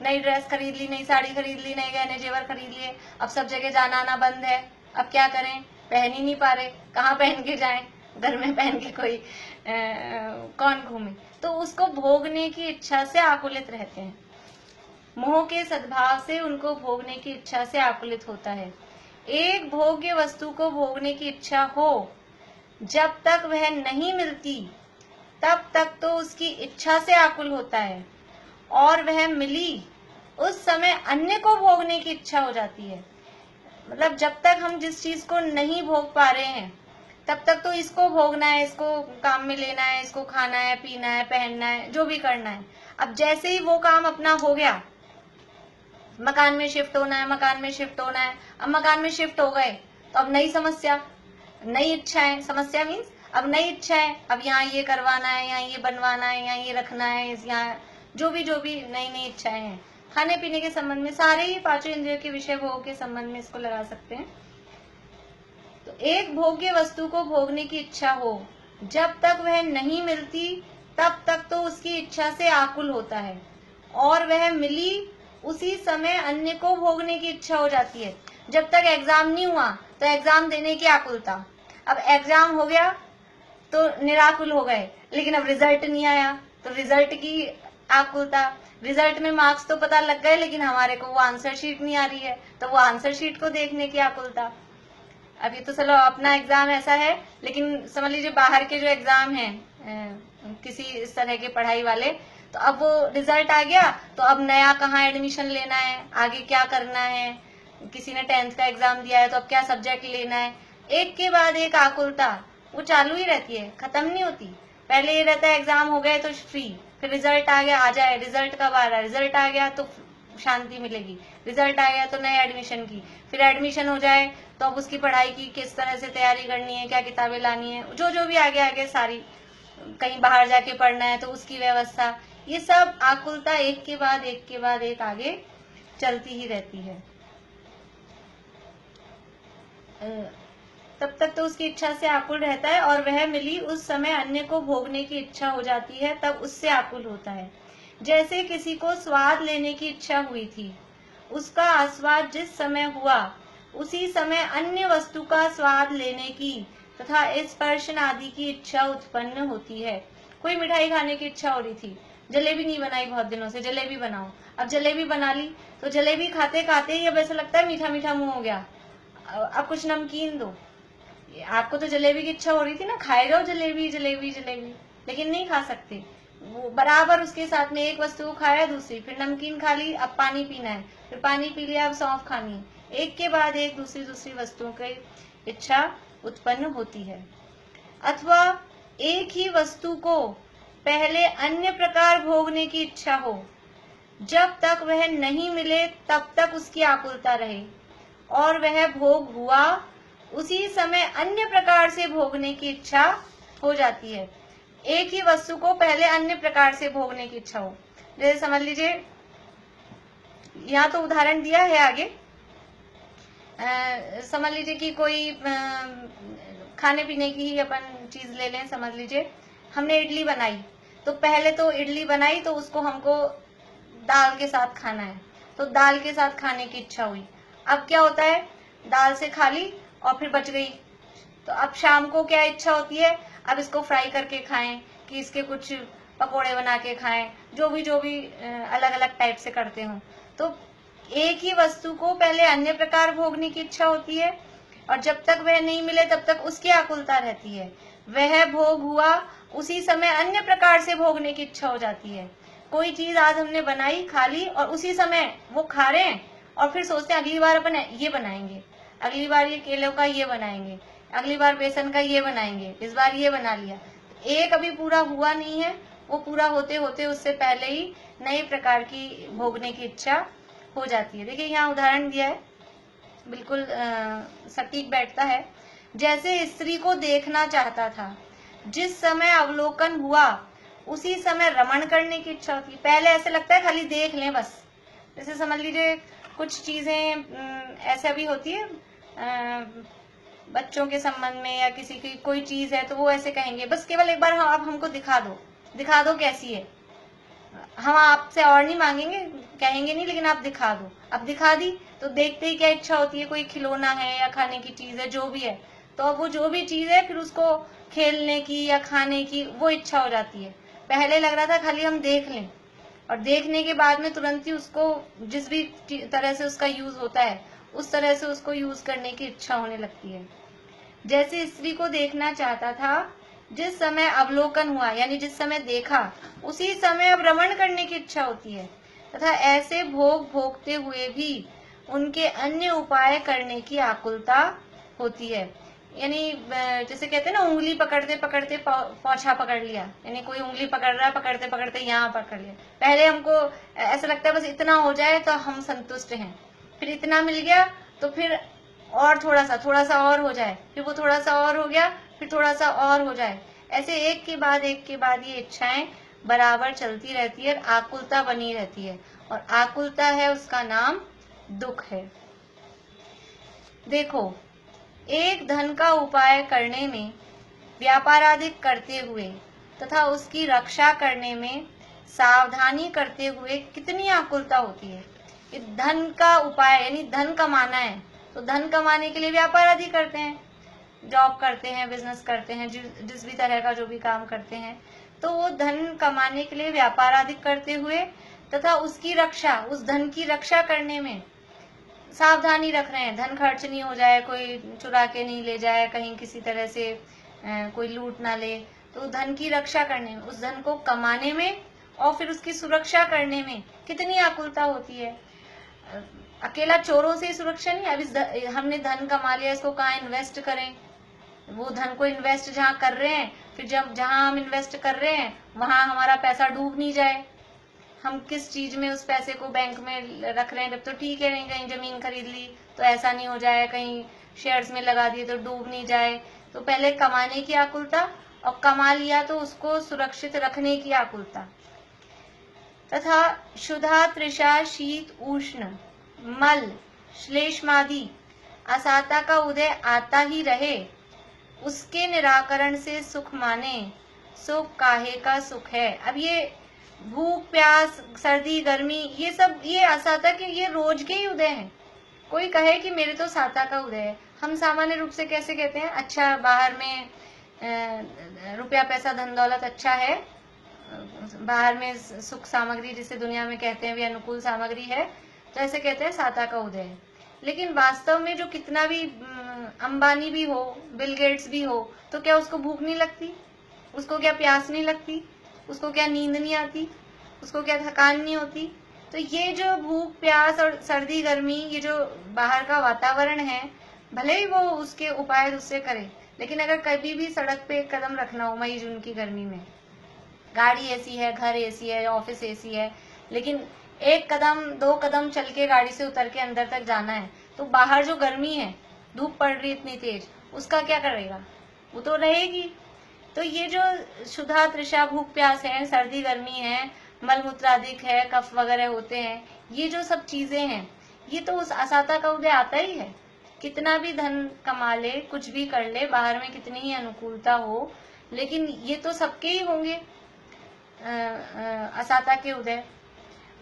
[SPEAKER 1] नई ड्रेस खरीद ली, नई साड़ी खरीद ली, नए गहने जेवर खरीद लिए, अब सब जगह जाना आना बंद है, अब क्या करें, पहन ही नहीं पा रहे, कहाँ पहन के जाएं, घर में पहन के कोई कौन घूमे, तो उसको भोगने की इच्छा से आकुलित रहते हैं। मोह के सद्भाव से उनको भोगने की इच्छा से आकुलित होता है। एक भोग्य वस्तु को भोगने की इच्छा हो, जब तक वह नहीं मिलती तब तक तो उसकी इच्छा से आकुल होता है, और वह मिली उस समय अन्य को भोगने की इच्छा हो जाती है। मतलब जब तक हम जिस चीज को नहीं भोग पा रहे हैं तब तक तो इसको भोगना है, इसको काम में लेना है, इसको खाना है, पीना है, पहनना है, जो भी करना है। अब जैसे ही वो काम अपना हो गया, मकान में शिफ्ट होना है, मकान में शिफ्ट होना है, अब मकान में शिफ्ट हो गए तो अब नई समस्या, नई इच्छाएं, समस्या मीन्स अब नई इच्छाएं, अब यहाँ ये करवाना है, यहाँ ये बनवाना है, यहाँ ये रखना है, यहाँ जो भी नई नई इच्छाएं हैं, खाने पीने के संबंध में, सारे ही पांचों इंद्रियों के विषय भोग के संबंध में इसको लगा सकते हैं। तो एक भोग्य वस्तु को भोगने की इच्छा हो, जब तक वह नहीं मिलती तब तक तो उसकी इच्छा से आकुल होता है, और वह मिली उसी समय अन्य को भोगने की इच्छा हो जाती है। जब तक एग्जाम नहीं हुआ तो एग्जाम देने की आकुलता, अब एग्जाम हो गया तो निराकुल हो गए, लेकिन अब रिजल्ट नहीं आया तो रिजल्ट की आकुलता, रिजल्ट में मार्क्स तो पता लग गए लेकिन हमारे को वो आंसर शीट नहीं आ रही है, तो वो आंसर शीट को देखने की आकुलता। अब ये तो चलो अपना एग्जाम ऐसा है, लेकिन समझ लीजिए बाहर के जो एग्जाम हैं किसी इस तरह के पढ़ाई वाले, तो अब वो रिजल्ट आ गया तो अब नया कहाँ एडमिशन लेना है, आगे क्या करना है, किसी ने 10th का एग्जाम दिया है तो अब क्या सब्जेक्ट लेना है, एक के बाद एक आकुलता वो चालू ही रहती है, खत्म नहीं होती। पहले ये रहता है एग्जाम हो गए तो फ्री, फिर रिजल्ट आ गया, आ जाए, रिजल्ट कब आ रहा है, रिजल्ट आ गया तो शांति मिलेगी, रिजल्ट आ गया तो नए एडमिशन की, फिर एडमिशन हो जाए तो अब उसकी पढ़ाई की किस तरह से तैयारी करनी है, क्या किताबें लानी है, जो भी आगे आगे सारी, कहीं बाहर जाके पढ़ना है तो उसकी व्यवस्था, ये सब आकुलता एक के बाद एक आगे चलती ही रहती है। तब तक तो उसकी इच्छा से आकुल रहता है, और वह मिली उस समय अन्य को भोगने की इच्छा हो जाती है, तब उससे आकुल होता है। जैसे किसी को स्वाद लेने की इच्छा हुई थी, उसका आस्वाद जिस समय हुआ उसी समय अन्य वस्तु का स्वाद लेने की तथा स्पर्शन आदि की इच्छा उत्पन्न होती है। कोई मिठाई खाने की इच्छा हो रही थी, जलेबी नहीं बनाई बहुत दिनों से, जलेबी बनाओ। अब जलेबी बना ली तो जलेबी खाते खाते ही अब ऐसा लगता है मीठा मीठा मुंह हो गया, अब कुछ नमकीन दो। आपको तो जलेबी की इच्छा हो रही थी ना, खाए जाओ जलेबी जलेबी जलेबी, लेकिन नहीं खा सकते। वो बराबर उसके साथ में एक वस्तु को खाया, दूसरी, फिर नमकीन खा ली, अब पानी पीना है, फिर पानी पी लिया, अब सौंफ खानी है। एक के बाद एक दूसरी दूसरी वस्तुओं की इच्छा उत्पन्न होती है। अथवा एक ही वस्तु को पहले अन्य प्रकार भोगने की इच्छा हो, जब तक वह नहीं मिले तब तक उसकी आकुलता रहे, और वह भोग हुआ उसी समय अन्य प्रकार से भोगने की इच्छा हो जाती है। एक ही वस्तु को पहले अन्य प्रकार से भोगने की इच्छा हो, जैसे समझ लीजिए, यहाँ तो उदाहरण दिया है आगे। समझ लीजिए कि कोई खाने पीने की ही अपन चीज ले लें। समझ लीजिए हमने इडली बनाई, तो पहले तो इडली बनाई तो उसको हमको दाल के साथ खाना है, तो दाल के साथ खाने की इच्छा हुई। अब क्या होता है, दाल से खा ली और फिर बच गई, तो अब शाम को क्या इच्छा होती है, अब इसको फ्राई करके खाएं, कि इसके कुछ पकोड़े बना के खाएं, जो भी अलग अलग टाइप से करते हो। तो एक ही वस्तु को पहले अन्य प्रकार भोगने की इच्छा होती है, और जब तक वह नहीं मिले तब तक उसकी आकुलता रहती है। वह भोग हुआ उसी समय अन्य प्रकार से भोगने की इच्छा हो जाती है। कोई चीज आज हमने बनाई, खा ली, और उसी समय वो खा रहे हैं, और फिर सोचते हैं अगली बार अपन ये बनाएंगे, अगली बार ये केलों का ये बनाएंगे, अगली बार बेसन का ये बनाएंगे, इस बार ये बना लिया। एक अभी पूरा हुआ नहीं है, वो पूरा होते होते उससे पहले ही नए प्रकार की भोगने की इच्छा हो जाती है। देखिए यहाँ उदाहरण दिया है, बिल्कुल सटीक बैठता है। जैसे स्त्री को देखना चाहता था, जिस समय अवलोकन हुआ उसी समय रमण करने की इच्छा होती है। पहले ऐसे लगता है खाली देख लें बस। जैसे समझ लीजिए कुछ चीजें ऐसा भी होती है बच्चों के संबंध में, या किसी की कोई चीज है तो वो ऐसे कहेंगे बस केवल एक बार आप हमको दिखा दो कैसी है। हम आपसे और नहीं मांगेंगे, कहेंगे नहीं, लेकिन आप दिखा दो। अब दिखा दी तो देखते ही क्या इच्छा होती है, कोई खिलौना है या खाने की चीज है, जो भी है, तो अब वो जो भी चीज है फिर उसको खेलने की या खाने की वो इच्छा हो जाती है। पहले लग रहा था खाली हम देख लें, और देखने के बाद में तुरंत ही उसको जिस भी तरह से उसका यूज होता है उस तरह से उसको यूज करने की इच्छा होने लगती है। जैसे स्त्री को देखना चाहता था, जिस समय अवलोकन हुआ यानी जिस समय देखा उसी समय अब रमण करने की इच्छा होती है, तथा ऐसे भोग भोगते हुए भी उनके अन्य उपाय करने की आकुलता होती है। यानी जैसे कहते हैं ना, उंगली पकड़ते पकड़ते पोछा पकड़ लिया, यानी कोई उंगली पकड़ रहा है, पकड़ते पकड़ते यहाँ पकड़ लिया। पहले हमको ऐसा लगता है बस इतना हो जाए तो हम संतुष्ट हैं, फिर इतना मिल गया तो फिर और थोड़ा सा और हो जाए, फिर वो थोड़ा सा और हो गया, फिर थोड़ा सा और हो जाए। ऐसे एक के बाद ये इच्छाएं बराबर चलती रहती है, आकुलता बनी रहती है, और आकुलता है उसका नाम दुख है। देखो, एक धन का उपाय करने में, व्यापारादिक करते हुए तथा उसकी रक्षा करने में सावधानी करते हुए कितनी आकुलता होती है। धन का उपाय यानी धन कमाना है, तो धन कमाने के लिए व्यापार आदि करते हैं, जॉब करते हैं, बिजनेस करते हैं, जिस भी तरह का जो भी काम करते हैं, तो वो धन कमाने के लिए व्यापार आदि करते हुए तथा उसकी रक्षा, उस धन की रक्षा करने में सावधानी रख रहे हैं। धन खर्च नहीं हो जाए, कोई चुरा के नहीं ले जाए, कहीं किसी तरह से कोई लूट ना ले, तो धन की रक्षा करने में, उस धन को कमाने में और फिर उसकी सुरक्षा करने में कितनी आकुलता होती है। अकेला चोरों से सुरक्षा नहीं, अभी हमने धन कमा लिया, इसको कहाँ इन्वेस्ट करें, वो धन को इन्वेस्ट जहाँ कर रहे हैं, फिर जब जहाँ हम इन्वेस्ट कर रहे हैं वहां हमारा पैसा डूब नहीं जाए। हम किस चीज में उस पैसे को बैंक में रख रहे हैं, जब तो ठीक है, नहीं कहीं जमीन खरीद ली तो ऐसा नहीं हो जाए, कहीं शेयर्स में लगा दिए तो डूब नहीं जाए। तो पहले कमाने की आकुलता, और कमा लिया तो उसको सुरक्षित रखने की आकुलता। तथा क्षुधा, तृषा, शीत, उष्ण, मल, श्लेष्मादि असाता का उदय आता ही रहे, उसके निराकरण से सुख माने, सुख काहे का सुख है। अब ये भूख, प्यास, सर्दी, गर्मी, ये सब ये असाता के ये रोज के ही उदय हैं। कोई कहे कि मेरे तो साता का उदय है, हम सामान्य रूप से कैसे कहते हैं, अच्छा बाहर में रुपया पैसा धन दौलत अच्छा है, बाहर में सुख सामग्री जिसे दुनिया में कहते हैं भी अनुकूल सामग्री है, तो ऐसे कहते हैं साता का उदय है। लेकिन वास्तव में जो कितना भी अंबानी भी हो, बिल गेट्स भी हो, तो क्या उसको भूख नहीं लगती, उसको क्या प्यास नहीं लगती, उसको क्या नींद नहीं आती, उसको क्या थकान नहीं होती? तो ये जो भूख प्यास और सर्दी गर्मी, ये जो बाहर का वातावरण है, भले ही वो उसके उपाय उससे करे, लेकिन अगर कभी भी सड़क पे एक कदम रखना हो मई जून की गर्मी में, गाड़ी एसी है, घर एसी है, ऑफिस एसी है, लेकिन एक कदम दो कदम चल के गाड़ी से उतर के अंदर तक जाना है, तो बाहर जो गर्मी है, धूप पड़ रही इतनी तेज, उसका क्या करेगा? वो तो रहेगी। तो ये जो क्षुधा तृषा भूख प्यास है, सर्दी गर्मी है, मल मूत्र अधिक है, कफ वगैरह होते हैं, ये जो सब चीजें हैं, ये तो उस असाता का उदय आता ही है। कितना भी धन कमा ले, कुछ भी कर ले, बाहर में कितनी ही अनुकूलता हो, लेकिन ये तो सबके ही होंगे असाता के उदय।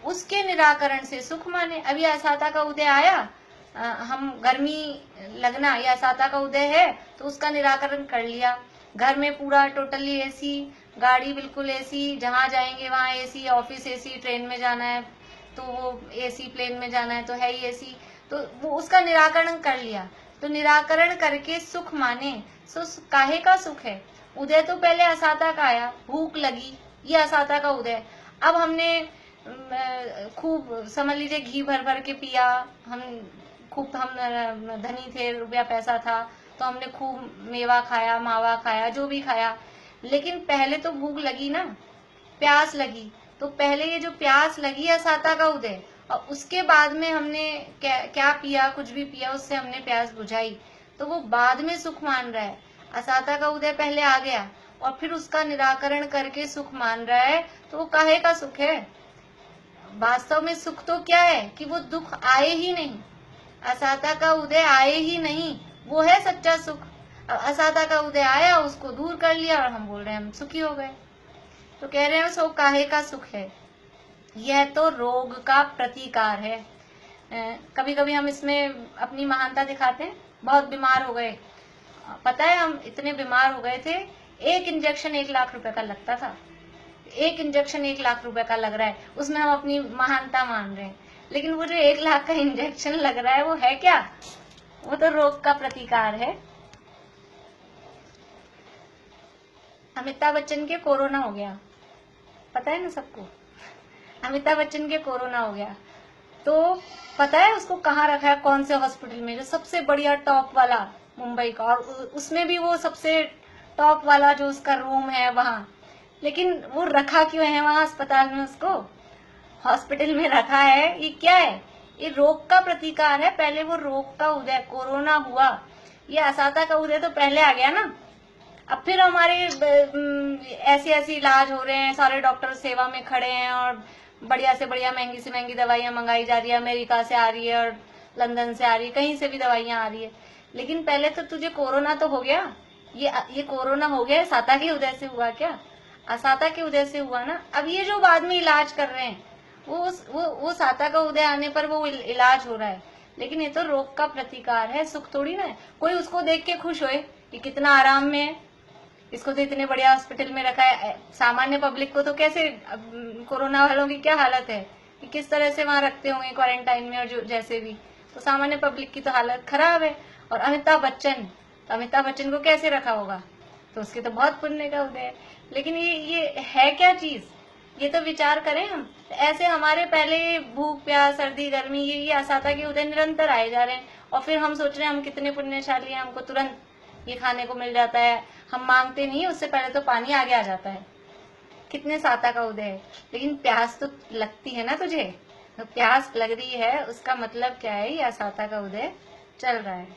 [SPEAKER 1] उसके निराकरण से सुख माने। अभी असाता का उदय आया, हम गर्मी लगना, या असाता का उदय है, तो उसका निराकरण कर लिया। घर में पूरा टोटली एसी, गाड़ी बिल्कुल एसी, जहां जाएंगे वहां एसी, ऑफिस एसी, ट्रेन में जाना है तो वो एसी, प्लेन में जाना है तो है ही एसी, तो वो उसका निराकरण कर लिया। तो निराकरण करके सुख माने, सो काहे का सुख है? उदय तो पहले असाता का आया, भूख लगी, ये असाता का उदय। अब हमने खूब समझ लीजिए घी भर भर के पिया, हम धनी थे, रुपया पैसा था, तो हमने खूब मेवा खाया, मावा खाया, जो भी खाया, लेकिन पहले तो भूख लगी ना, प्यास लगी। तो पहले ये जो प्यास लगी असाता का उदय, और उसके बाद में हमने क्या पिया, कुछ भी पिया, उससे हमने प्यास बुझाई, तो वो बाद में सुख मान रहा है। असाता का उदय पहले आ गया और फिर उसका निराकरण करके सुख मान रहा है, तो वो काहे का सुख है? वास्तव में सुख तो क्या है कि वो दुख आए ही नहीं, असाता का उदय आए ही नहीं, वो है सच्चा सुख। अब असाता का उदय आया, उसको दूर कर लिया और हम बोल रहे हैं हम सुखी हो गए। तो कह रहे हैं सो काहे का सुख है? यह तो रोग का प्रतिकार है। कभी कभी हम इसमें अपनी महानता दिखाते हैं, बहुत बीमार हो गए, पता है हम इतने बीमार हो गए थे, एक इंजेक्शन 1 लाख रुपए का लगता था, एक इंजेक्शन 1 लाख रुपए का लग रहा है, उसमें हम अपनी महानता मान रहे हैं। लेकिन वो जो 1 लाख का इंजेक्शन लग रहा है वो है क्या? वो तो रोग का प्रतिकार है। अमिताभ बच्चन के कोरोना हो गया, पता है ना सबको, अमिताभ बच्चन के कोरोना हो गया, तो पता है उसको कहाँ रखा है, कौन से हॉस्पिटल में? जो सबसे बढ़िया टॉप वाला मुंबई का, और उसमें भी वो सबसे टॉप वाला जो उसका रूम है वहां। लेकिन वो रखा क्यों है वहां अस्पताल में, उसको हॉस्पिटल में रखा है? ये क्या है? ये रोग का प्रतिकार है। पहले वो रोग का उदय, कोरोना हुआ, ये असाता का उदय तो पहले आ गया ना। अब फिर हमारे ऐसे ऐसे इलाज हो रहे हैं, सारे डॉक्टर सेवा में खड़े हैं और बढ़िया से बढ़िया महंगी से महंगी दवाइयां मंगाई जा रही है, अमेरिका से आ रही है और लंदन से आ रही है, कहीं से भी दवाइयां आ रही है। लेकिन पहले तो तुझे कोरोना तो हो गया, ये कोरोना हो गया असाता के उदय से हुआ क्या? असाता के उदय से हुआ ना। अब ये जो बाद में इलाज कर रहे हैं, वो साता का उदय आने पर वो इलाज हो रहा है, लेकिन ये तो रोग का प्रतिकार है, सुख थोड़ी ना है। कोई उसको देख के खुश होए कि कितना आराम में है, इसको तो इतने बढ़िया हॉस्पिटल में रखा है। सामान्य पब्लिक को तो कैसे, कोरोना वालों की क्या हालत है कि किस तरह से वहां रखते होंगे क्वारंटाइन में, और जो जैसे भी, तो सामान्य पब्लिक की तो हालत खराब है। और अमिताभ बच्चन को कैसे रखा होगा? तो उसके तो बहुत पुण्य का उदय है। लेकिन ये है क्या चीज? ये तो विचार करें हम। ऐसे हमारे पहले भूख प्यास सर्दी गर्मी ये असाता के उदय निरंतर आए जा रहे हैं, और फिर हम सोच रहे हैं हम कितने पुण्यशाली हैं, हमको तुरंत ये खाने को मिल जाता है, हम मांगते नहीं, उससे पहले तो पानी आगे आ जाता है। कितने साता का उदय है। लेकिन प्यास तो लगती है ना तुझे, तो प्यास लग रही है, उसका मतलब क्या है? ये असाता का उदय चल रहा है।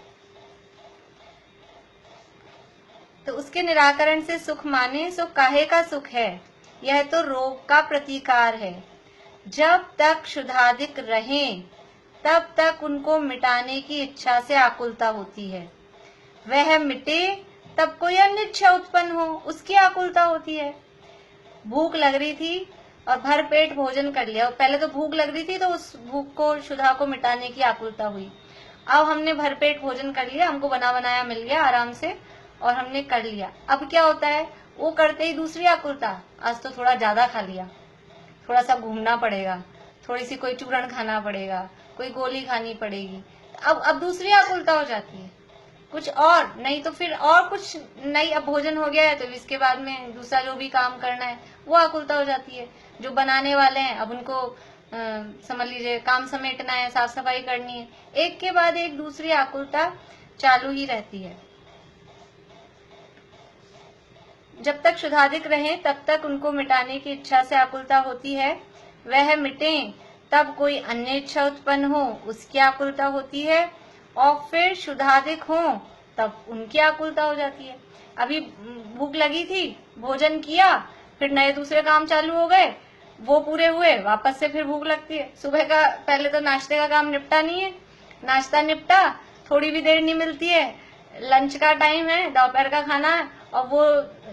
[SPEAKER 1] तो उसके निराकरण से सुख माने, सो काहे का सुख है? यह तो रोग का प्रतिकार है। जब तक क्षुधाधिक रहें, तब तक उनको मिटाने की इच्छा से आकुलता होती है। वह मिटे तब कोई अन्य इच्छा उत्पन्न हो, उसकी आकुलता होती है। भूख लग रही थी और भर पेट भोजन कर लिया, पहले तो भूख लग रही थी तो उस भूख को, क्षुधा को मिटाने की आकुलता हुई। अब हमने भरपेट भोजन कर लिया, हमको बना बनाया मिल गया आराम से और हमने कर लिया। अब क्या होता है, वो करते ही दूसरी आकुलता, आज तो थोड़ा ज्यादा खा लिया, थोड़ा सा घूमना पड़ेगा, थोड़ी सी कोई चूरण खाना पड़ेगा, कोई गोली खानी पड़ेगी। अब दूसरी आकुलता हो जाती है, कुछ और नहीं तो फिर और कुछ नहीं। अब भोजन हो गया है तो इसके बाद में दूसरा जो भी काम करना है वो आकुलता हो जाती है। जो बनाने वाले हैं अब उनको समझ लीजिए काम समेटना है, साफ सफाई करनी है, एक के बाद एक दूसरी आकुलता चालू ही रहती है। जब तक शुद्धाधिक रहें तब तक उनको मिटाने की इच्छा से आकुलता होती है, वह मिटें तब कोई अन्य इच्छा उत्पन्न हो उसकी आकुलता होती है, और फिर शुद्धाधिक हो तब उनकी आकुलता हो जाती है। अभी भूख लगी थी, भोजन किया, फिर नए दूसरे काम चालू हो गए, वो पूरे हुए, वापस से फिर भूख लगती है। सुबह का पहले तो नाश्ते का काम निपटा नहीं है, नाश्ता निपटा, थोड़ी भी देर नहीं मिलती है, लंच का टाइम है, दोपहर का खाना है और वो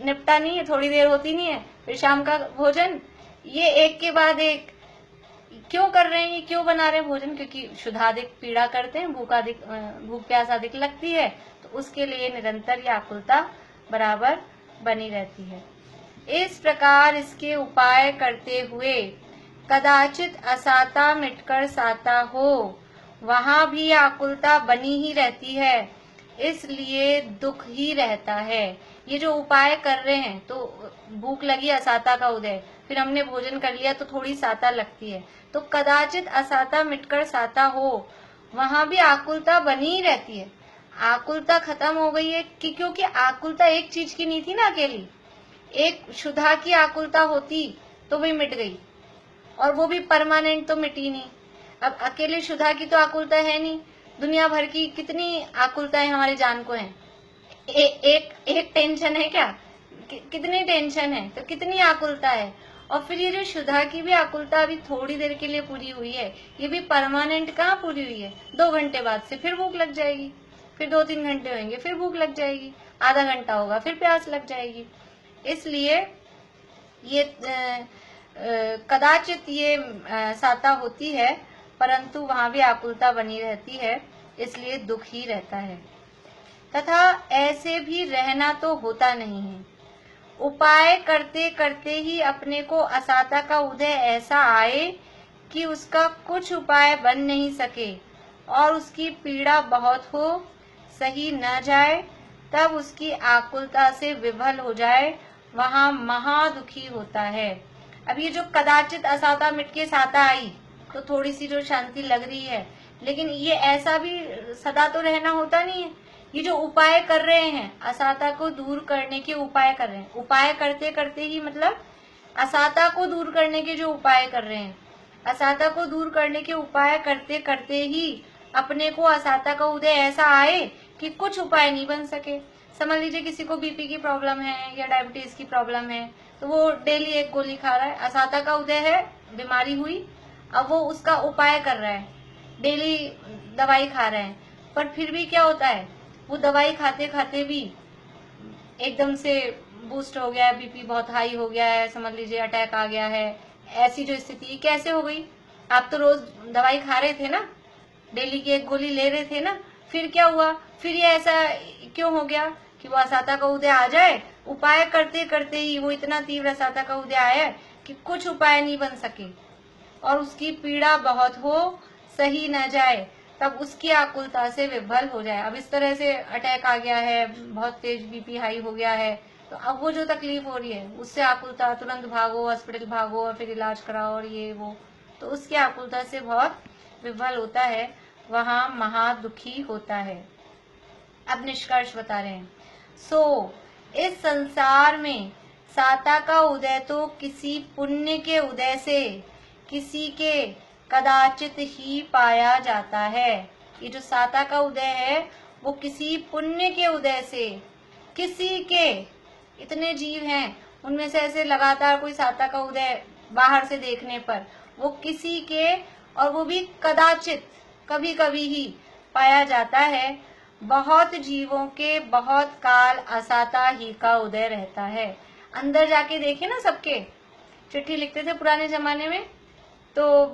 [SPEAKER 1] निपटा नहीं है, थोड़ी देर होती नहीं है, फिर शाम का भोजन। ये एक के बाद एक क्यों कर रहे हैं, ये क्यों बना रहे हैं भोजन? क्योंकि शुद्धाधिक पीड़ा करते हैं, भूख प्यास अधिक लगती है, तो उसके लिए निरंतर ये आकुलता बराबर बनी रहती है। इस प्रकार इसके उपाय करते हुए कदाचित असाता मिटकर साता हो, वहां भी आकुलता बनी ही रहती है, इसलिए दुख ही रहता है। ये जो उपाय कर रहे हैं, तो भूख लगी, असाता का उदय, फिर हमने भोजन कर लिया तो थोड़ी साता लगती है, तो कदाचित असाता मिटकर साता हो, वहां भी आकुलता बनी ही रहती है। आकुलता खत्म हो गई है कि क्योंकि आकुलता एक चीज की नहीं थी ना, अकेली एक शुद्धा की आकुलता होती तो वही मिट गई, और वो भी परमानेंट तो मिटी नहीं। अब अकेले शुद्धा की तो आकुलता है नहीं, दुनिया भर की कितनी आकुलताएं हमारे जान को हैं। एक टेंशन है क्या, कितनी टेंशन है, तो कितनी आकुलता है। और फिर ये जो शुद्धा की भी आकुलता अभी थोड़ी देर के लिए पूरी हुई है, ये भी परमानेंट कहाँ पूरी हुई है। 2 घंटे बाद से फिर भूख लग जाएगी, फिर 2-3 घंटे होंगे फिर भूख लग जाएगी, आधा घंटा होगा फिर प्यास लग जाएगी। इसलिए ये कदाचित ये साता होती है, परंतु वहां भी आकुलता बनी रहती है, इसलिए दुख ही रहता है। तथा ऐसे भी रहना तो होता नहीं है, उपाय करते करते ही अपने को असाता का उदय ऐसा आए कि उसका कुछ उपाय बन नहीं सके और उसकी पीड़ा बहुत हो, सही न जाए, तब उसकी आकुलता से विभल हो जाए, वहां महादुखी होता है। अब ये जो कदाचित असाता मिटके साता आई, तो थोड़ी सी जो शांति लग रही है, लेकिन ये ऐसा भी सदा तो रहना होता नहीं है। ये जो उपाय कर रहे हैं, असाता को दूर करने के उपाय कर रहे हैं, उपाय करते करते ही मतलब असाता को दूर करने के जो उपाय कर रहे हैं, असाता को दूर करने के उपाय करते करते ही अपने को असाता का उदय ऐसा आए कि कुछ उपाय नहीं बन सके। समझ लीजिए किसी को बीपी की प्रॉब्लम है या डायबिटीज की प्रॉब्लम है, तो वो डेली एक गोली खा रहा है, असाता का उदय है, बीमारी हुई, अब वो उसका उपाय कर रहा है, डेली दवाई खा रहे हैं, पर फिर भी क्या होता है, वो दवाई खाते खाते भी एकदम से बूस्ट हो गया है, बीपी बहुत हाई हो गया है, समझ लीजिए अटैक आ गया है। ऐसी जो स्थिति कैसे हो गई, आप तो रोज दवाई खा रहे थे ना, डेली की एक गोली ले रहे थे ना, फिर क्या हुआ, फिर ये ऐसा क्यों हो गया कि वो असाता का उदय आ जाए, उपाय करते करते ही वो इतना तीव्र असाता का उदय आया कि कुछ उपाय नहीं बन सके और उसकी पीड़ा बहुत हो, सही न जाए, तब उसकी आकुलता से विभल हो जाए। अब इस तरह से अटैक आ गया है, बहुत तेज बीपी हाई हो गया है, तो अब वो जो तकलीफ हो रही है उससे आकुलता, तुरंत भागो, हॉस्पिटल भागो और फिर इलाज कराओ और ये वो, तो उसकी आकुलता से बहुत विभल होता है, वहां महादुखी होता है। अब निष्कर्ष बता रहे हैं। इस संसार में साता का उदय तो किसी पुण्य के उदय से, किसी के कदाचित ही पाया जाता है। ये जो साता का उदय है वो किसी पुण्य के उदय से, किसी के, इतने जीव हैं उनमें से ऐसे लगातार कोई साता का उदय बाहर से देखने पर, वो किसी के, और वो भी कदाचित, कभी कभी ही पाया जाता है। बहुत जीवों के बहुत काल असाता ही का उदय रहता है। अंदर जाके देखे ना, सबके चिट्ठी लिखते थे पुराने जमाने में, तो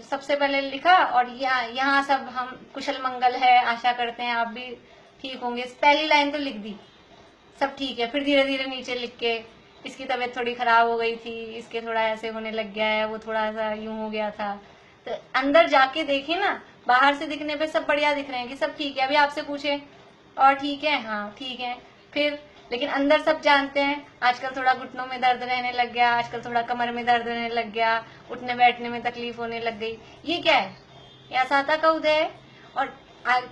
[SPEAKER 1] सबसे पहले लिखा और यहाँ सब हम कुशल मंगल है, आशा करते हैं आप भी ठीक होंगे, पहली लाइन तो लिख दी, सब ठीक है। फिर धीरे धीरे नीचे लिख के इसकी तबीयत थोड़ी खराब हो गई थी, इसके थोड़ा ऐसे होने लग गया है, वो थोड़ा सा यूं हो गया था। तो अंदर जाके देखे ना, बाहर से दिखने पे सब बढ़िया दिख रहे हैं कि सब ठीक है, अभी आपसे पूछे और ठीक है, हाँ ठीक है, फिर लेकिन अंदर सब जानते हैं आजकल थोड़ा घुटनों में दर्द रहने लग गया, आजकल थोड़ा कमर में दर्द रहने लग गया, उठने बैठने में तकलीफ होने लग गई। ये क्या है? ये असाता का उदय है। और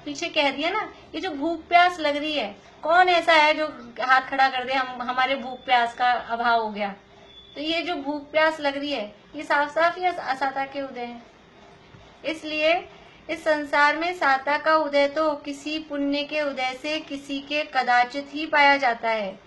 [SPEAKER 1] पीछे कह दिया ना, ये जो भूख प्यास लग रही है, कौन ऐसा है जो हाथ खड़ा कर दे हम हमारे भूख प्यास का अभाव हो गया? तो ये जो भूख प्यास लग रही है, ये साफ साफ ये असाता के उदय है। इसलिए इस संसार में साता का उदय तो किसी पुण्य के उदय से किसी के कदाचित ही पाया जाता है।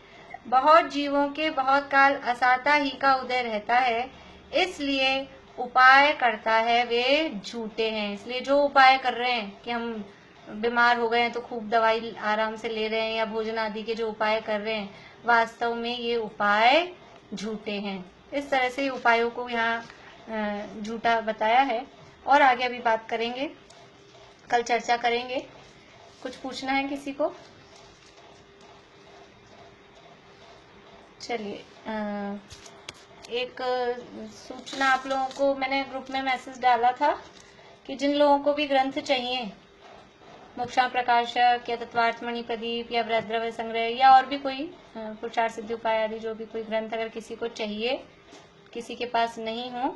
[SPEAKER 1] बहुत जीवों के बहुत काल असाता ही का उदय रहता है, इसलिए उपाय करता है वे झूठे हैं। इसलिए जो उपाय कर रहे हैं कि हम बीमार हो गए हैं तो खूब दवाई आराम से ले रहे हैं, या भोजन आदि के जो उपाय कर रहे हैं, वास्तव में ये उपाय झूठे हैं। इस तरह से उपायों को यहाँ झूठा बताया है। और आगे अभी बात करेंगे, कल चर्चा करेंगे। कुछ पूछना है किसी को? चलिए, एक सूचना आप लोगों को मैंने ग्रुप में मैसेज डाला था कि जिन लोगों को भी ग्रंथ चाहिए, मोक्षा प्रकाशक या तत्वार्थमणि प्रदीप या वृद्रव्य संग्रह या और भी कोई पुरुषार्थ सिद्धि उपाय आदि जो भी कोई ग्रंथ अगर किसी को चाहिए, किसी के पास नहीं हो,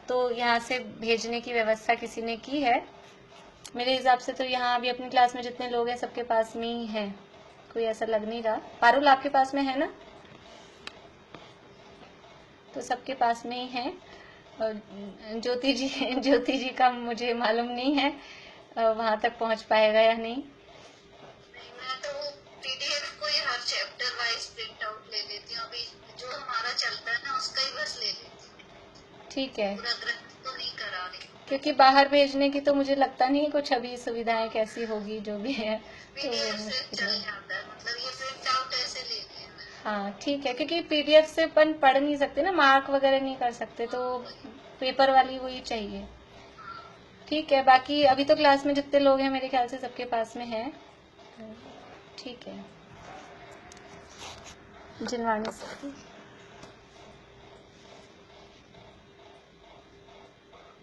[SPEAKER 1] तो यहाँ से भेजने की व्यवस्था किसी ने की है। मेरे हिसाब से तो यहाँ अभी अपनी क्लास में जितने लोग हैं सबके पास में ही है, कोई ऐसा लग नहीं रहा। पारुल आपके पास में है ना? तो सबके पास में ही है। और ज्योति जी का मुझे मालूम नहीं है वहां तक पहुंच पाएगा या नहीं।
[SPEAKER 2] मैं तो पीडीएफ को ही हर चैप्टर वाइज प्रिंट आउट ले लेती हूँ। अभी जो हमारा चलता है ना उसका ही बस ले लेती हूँ।
[SPEAKER 1] ठीक है,
[SPEAKER 2] पूरा ग्रंथ तो नहीं करा रही,
[SPEAKER 1] क्योंकि बाहर भेजने की तो मुझे लगता नहीं कुछ अभी सुविधाएं कैसी होगी, जो भी है तो
[SPEAKER 2] पीडीएफ से चल जाता है। मतलब ये प्रिंट आउट ऐसे ले लिया मैंने।
[SPEAKER 1] हाँ ठीक है, क्योंकि पीडीएफ से अपन पढ़ नहीं सकते ना, मार्क वगैरह नहीं कर सकते, तो पेपर वाली वही चाहिए। ठीक है, बाकी अभी तो क्लास में जितने लोग हैं मेरे ख्याल से सबके पास में है। ठीक है, जिनवाणी से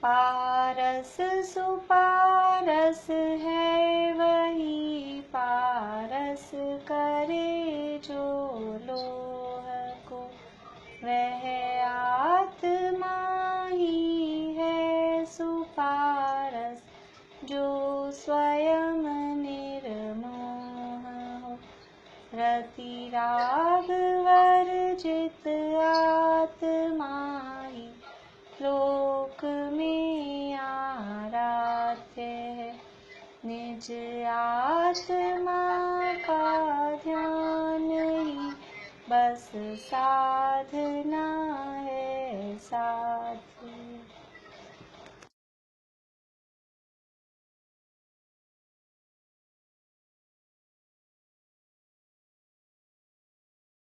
[SPEAKER 1] पारस सुपारस है वही पारस करे जो लोह को, वह आत्मा ही है सुपारस जो स्वयं निर्मोह हो। रति राग वर्जित आत्मा ही लोक में आराध्य है। निज आत्मा का ध्यान ही बस साधना